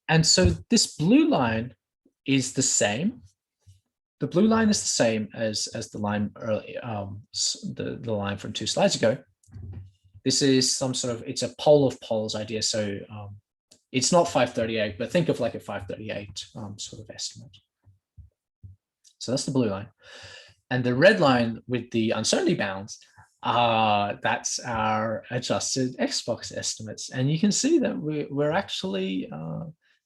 And so this blue line is the same. The blue line is the same as the line earlier, the line from 2 slides ago. This is some sort of, it's a pole of poles idea. So it's not 538, but think of like a 538 sort of estimate. So that's the blue line. And the red line with the uncertainty bounds, that's our adjusted Xbox estimates. And you can see that we're actually,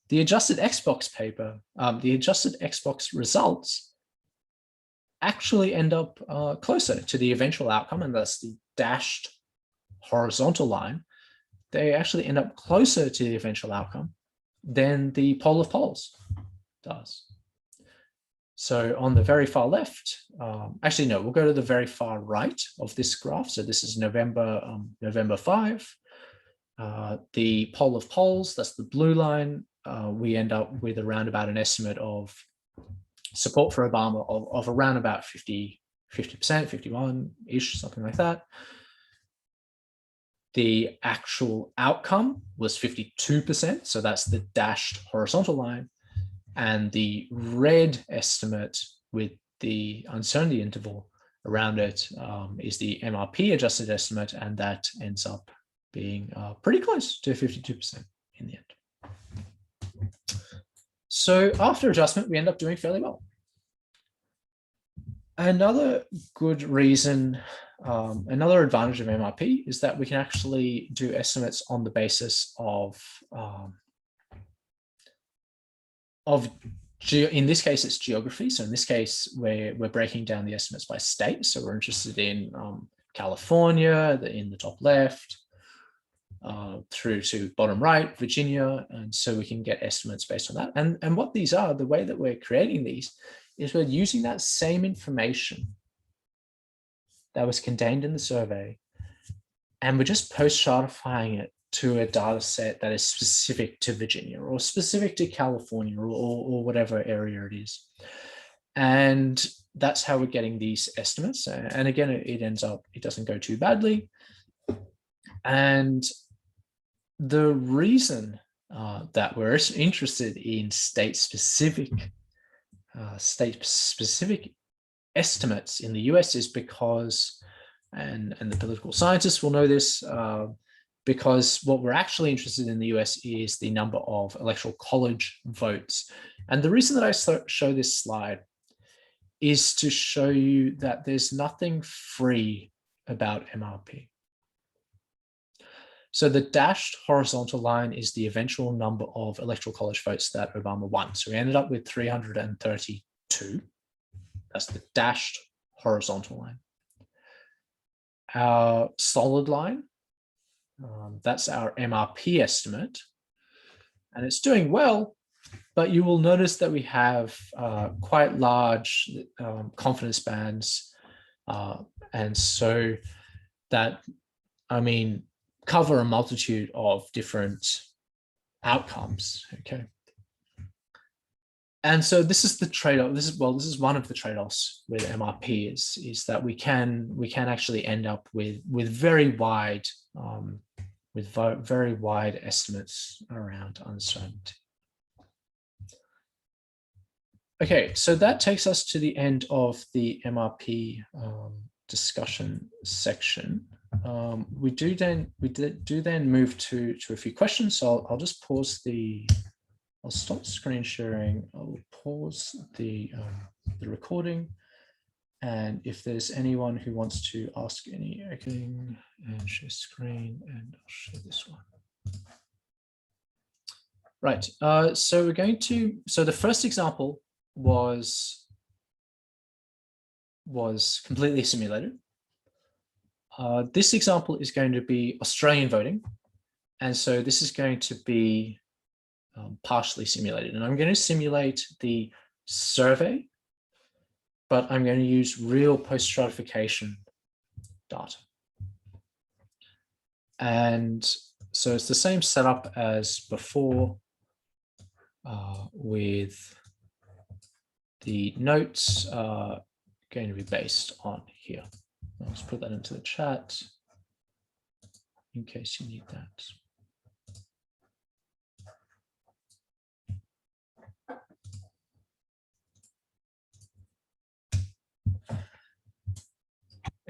the adjusted Xbox paper, the adjusted Xbox results actually end up closer to the eventual outcome, and that's the dashed horizontal line. They actually end up closer to the eventual outcome than the pole of poles does. So on the very far left, actually no, we'll go to the very far right of this graph. So this is November 5. The pole of poles, that's the blue line. We end up with around about an estimate of support for Obama of around about 50%, 51-ish, something like that. The actual outcome was 52%, so that's the dashed horizontal line. And the red estimate with the uncertainty interval around it is the MRP adjusted estimate, and that ends up being pretty close to 52% in the end. So after adjustment, we end up doing fairly well. Another good reason, another advantage of MRP is that we can actually do estimates on the basis of in this case, it's geography. So in this case, we're breaking down the estimates by state. So we're interested in California, in the top left, through to bottom right, Virginia. And so we can get estimates based on that. And what these are, the way that we're creating these is we're using that same information that was contained in the survey, and we're just post-stratifying it to a data set that is specific to Virginia or specific to California or whatever area it is. And that's how we're getting these estimates. And again, it ends up, it doesn't go too badly. And the reason that we're interested in state-specific estimates in the US is because, and the political scientists will know this, because what we're actually interested in the US is the number of electoral college votes. And the reason that I show this slide is to show you that there's nothing free about MRP. So the dashed horizontal line is the eventual number of electoral college votes that Obama won. So we ended up with 332. That's the dashed horizontal line. Our solid line, that's our MRP estimate. And it's doing well, but you will notice that we have quite large confidence bands. And so that, I mean, cover a multitude of different outcomes, okay? And so this is the trade-off. This is one of the trade-offs with MRP is that we can actually end up with very wide estimates around uncertainty. Okay, so that takes us to the end of the MRP discussion section. We do then move to a few questions. So I'll just pause I'll stop screen sharing. I'll pause the recording, and if there's anyone who wants to ask anything, and share screen, and I'll share this one. Right. So we're going to. So the first example was completely simulated. This example is going to be Australian voting. And so this is going to be partially simulated. And I'm going to simulate the survey, but I'm going to use real post-stratification data. And so it's the same setup as before with the notes going to be based on here. I'll just put that into the chat in case you need that.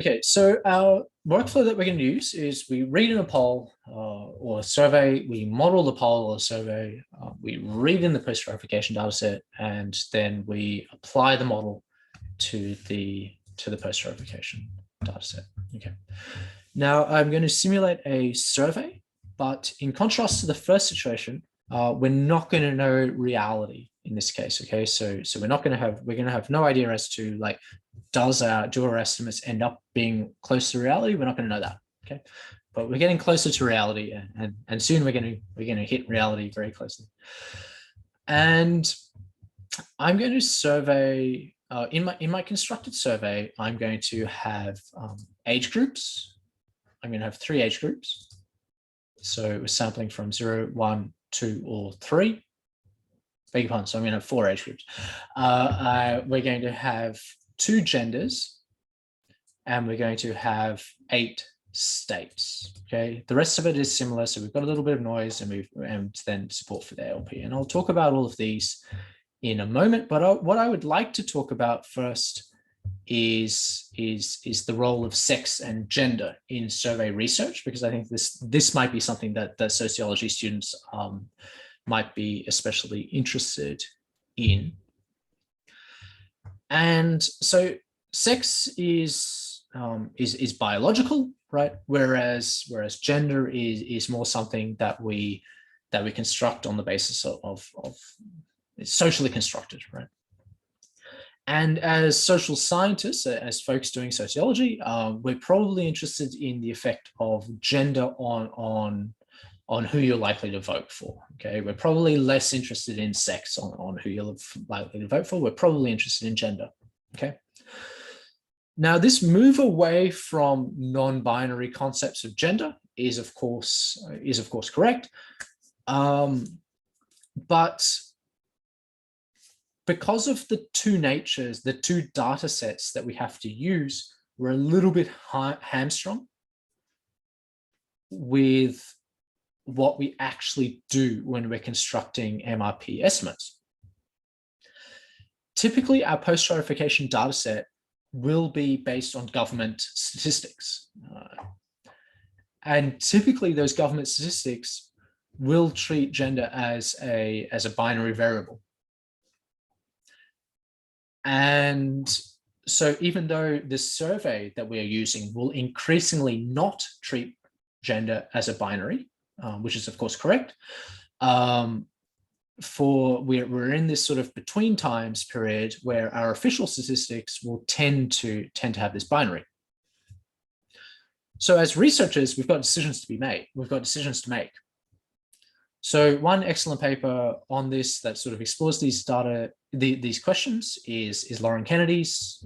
Okay, so our workflow that we're going to use is we read in a poll or a survey, we model the poll or survey, we read in the post-stratification data set, and then we apply the model to the post-stratification data set. Okay. Now I'm going to simulate a survey, but in contrast to the first situation, we're not going to know reality in this case. Okay, so we're going to have no idea as to like, do our estimates end up being close to reality? We're not going to know that. Okay, but we're getting closer to reality, and soon we're going to hit reality very closely. And I'm going to survey in my constructed survey. I'm going to have age groups. I'm going to have 3 age groups. So we're sampling from 0, 1, 2, or 3. Beg your pardon. So I'm going to have 4 age groups. We're going to have 2 genders, and we're going to have 8 states. Okay, the rest of it is similar. So we've got a little bit of noise, and then support for the LP. And I'll talk about all of these in a moment. But what I would like to talk about first is the role of sex and gender in survey research, because I think this might be something that the sociology students might be especially interested in. And so sex is biological, right? Whereas gender is more something that we construct on the basis of it's socially constructed, right? And as social scientists, as folks doing sociology, we're probably interested in the effect of gender on who you're likely to vote for. Okay, we're probably less interested in sex on who you're likely to vote for. We're probably interested in gender. Okay. Now, this move away from non-binary concepts of gender is of course correct, but because of the 2 natures, the 2 data sets that we have to use, we're a little bit hamstrung with what we actually do when we're constructing MRP estimates. Typically, our post-stratification data set will be based on government statistics. And typically, those government statistics will treat gender as a binary variable. And so even though the survey that we are using will increasingly not treat gender as a binary, which is of course correct, we're in this sort of between times period where our official statistics will tend to have this binary. So as researchers, we've got decisions to be made. We've got decisions to make. So one excellent paper on this that sort of explores these these questions is Lauren Kennedy's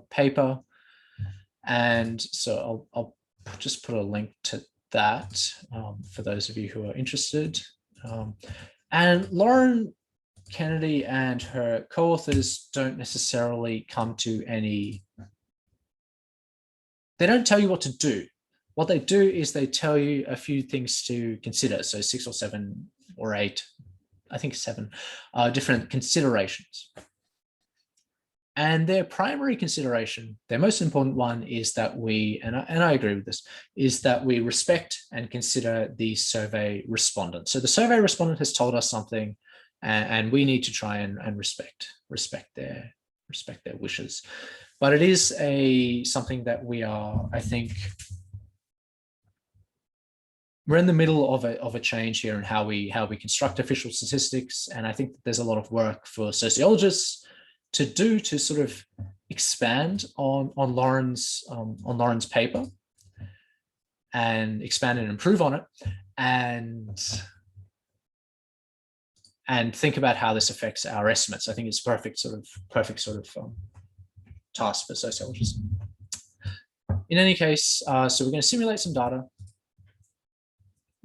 paper. And so I'll just put a link to that for those of you who are interested. And Lauren Kennedy and her co-authors don't necessarily come to any, they don't tell you what to do. What they do is they tell you a few things to consider. So 6 or 7 or 8, I think 7 different considerations. And their primary consideration, their most important one, is that we, and I agree with this, is that we respect and consider the survey respondent. So the survey respondent has told us something, and we need to try and respect their wishes. But it is something that we are, I think, we're in the middle of a change here in how we construct official statistics, and I think that there's a lot of work for sociologists to do to sort of expand on Lauren's paper and expand and improve on it, and and think about how this affects our estimates. I think it's perfect sort of task for sociologists. In any case, so we're going to simulate some data.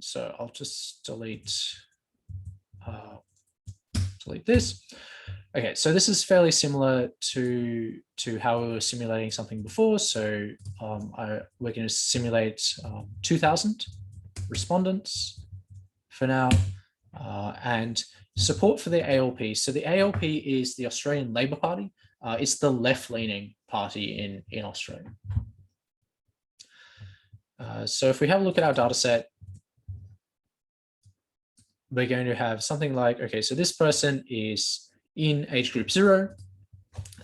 So I'll just delete this. Okay, so this is fairly similar to how we were simulating something before. So we're going to simulate 2,000 respondents for now, and support for the ALP. So the ALP is the Australian Labor Party. It's the left-leaning party in Australia. So if we have a look at our data set, we're going to have something like, okay, so this person is in age group 0,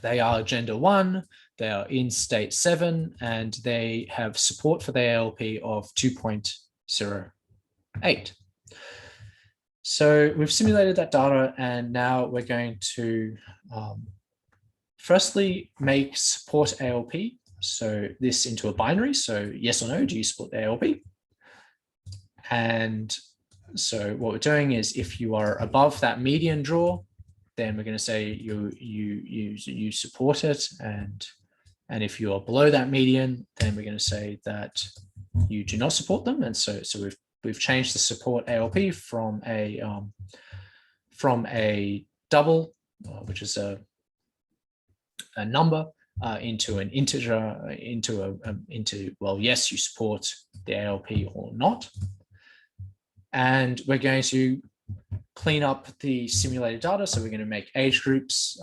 they are gender 1, they are in state 7, and they have support for the ALP of 2.08. So we've simulated that data, and now we're going to firstly make support ALP, so this into a binary, so yes or no, do you support the ALP? And so what we're doing is, if you are above that median draw, then we're going to say you support it, and if you are below that median, then we're going to say that you do not support them. And so we've changed the support ALP from a double, which is a number, into an integer, into well, yes, you support the ALP or not. And we're going to clean up the simulated data. So we're going to make age groups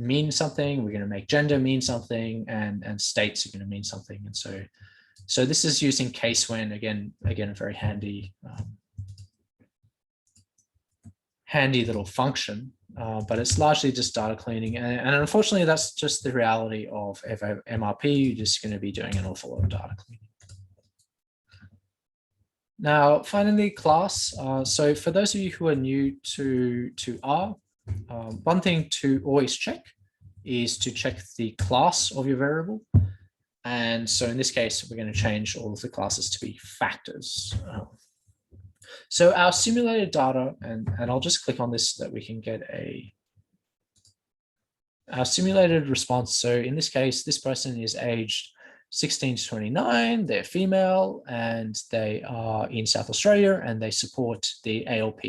mean something, we're going to make gender mean something, and states are going to mean something. And so this is using case when, again, a very handy little function, but it's largely just data cleaning. And unfortunately, that's just the reality of MRP. You're just going to be doing an awful lot of data cleaning. Now, finally, class. So for those of you who are new to R, one thing to always check is to check the class of your variable. And so in this case, we're going to change all of the classes to be factors. So our simulated data, and I'll just click on this so that we can get our simulated response. So in this case, this person is aged 16 to 29, they're female, and they are in South Australia, and they support the ALP.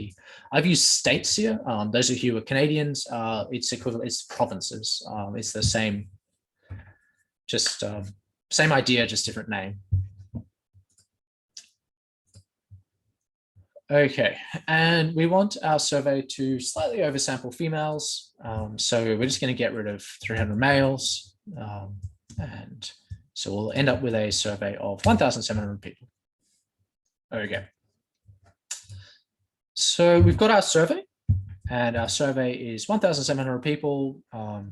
I've used states here. Those of you who are Canadians, it's equivalent, it's provinces. It's the same, just same idea, just different name. Okay, and we want our survey to slightly oversample females. So we're just going to get rid of 300 males, and so we'll end up with a survey of 1,700 people. Okay. So we've got our survey, and our survey is 1,700 people.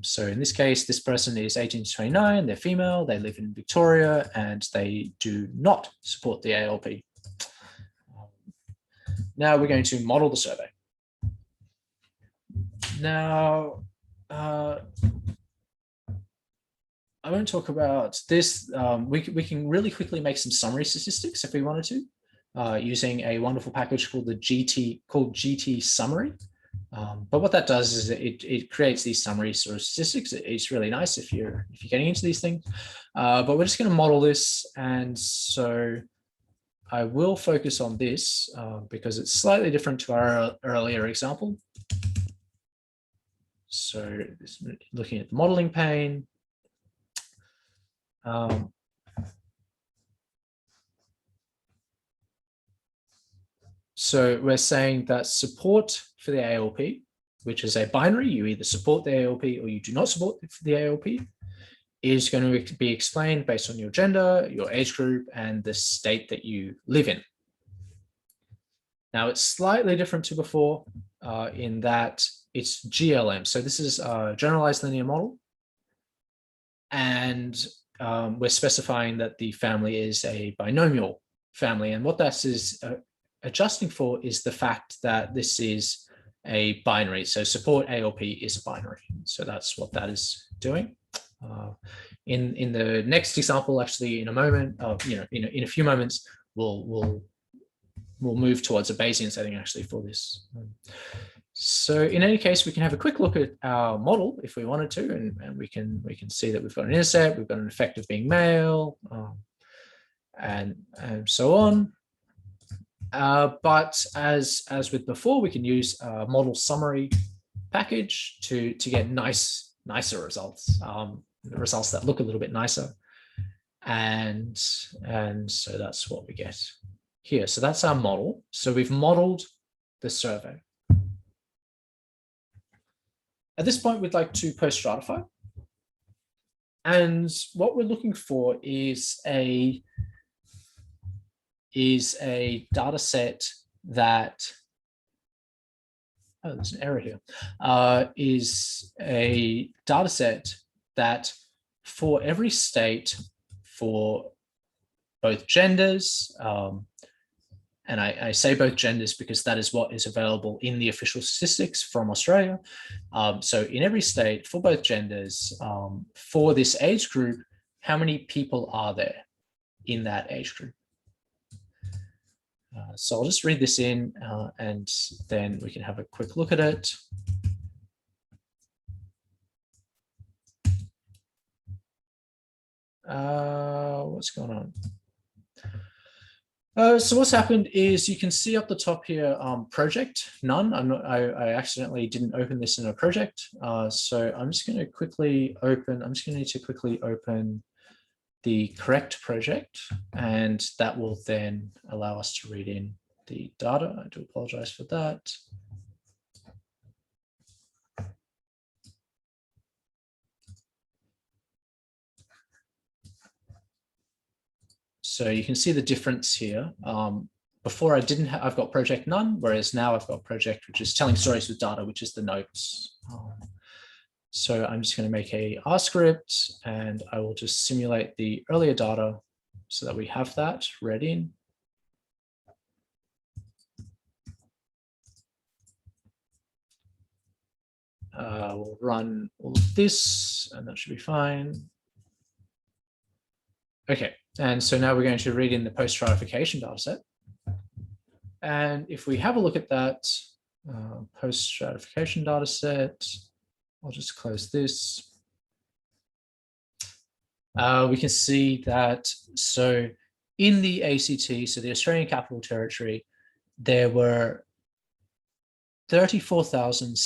So in this case, this person is 18 to 29, they're female, they live in Victoria, and they do not support the ALP. Now we're going to model the survey. Now, I won't talk about this. We can really quickly make some summary statistics if we wanted to, using a wonderful package called GT Summary. But what that does is it creates these summary sort of statistics. It's really nice if you're getting into these things. But we're just going to model this, and so I will focus on this because it's slightly different to our earlier example. So looking at the modeling pane. So we're saying that support for the ALP, which is a binary, you either support the ALP or you do not support the ALP, is going to be explained based on your gender, your age group, and the state that you live in. Now, it's slightly different to before in that it's GLM. So this is a generalized linear model. And we're specifying that the family is a binomial family. And what that is adjusting for is the fact that this is a binary. So support ALP is a binary. So that's what that is doing. In the next example, actually, in a moment, in a few moments, we'll move towards a Bayesian setting actually for this. So in any case, we can have a quick look at our model if we wanted to, and we can see that we've got an intercept, we've got an effect of being male, and so on. But as with before, we can use a model summary package to get nicer results, results that look a little bit nicer, and so that's what we get here. So that's our model. So we've modeled the survey. At this point, we'd like to post-stratify. And what we're looking for is a data set that, oh, there's an error here, is a data set that for every state, for both genders, and I say both genders because that is what is available in the official statistics from Australia. So in every state, for both genders, for this age group, how many people are there in that age group? So I'll just read this in and then we can have a quick look at it. What's going on? So what's happened is you can see up the top here, project none. I accidentally didn't open this in a project. So I'm just going to quickly open, I'm just going to need to quickly open the correct project, and that will then allow us to read in the data. I do apologize for that. So you can see the difference here. Before I didn't have, I've got project none, whereas now I've got project, which is telling stories with data, which is the notes. So I'm just going to make a R script and I will just simulate the earlier data so that we have that read in. We'll run all of this and that should be fine. Okay, and so now we're going to read in the post-stratification data set. And if we have a look at that post-stratification data set, I'll just close this. We can see that, so in the ACT, so the Australian Capital Territory, there were 34,600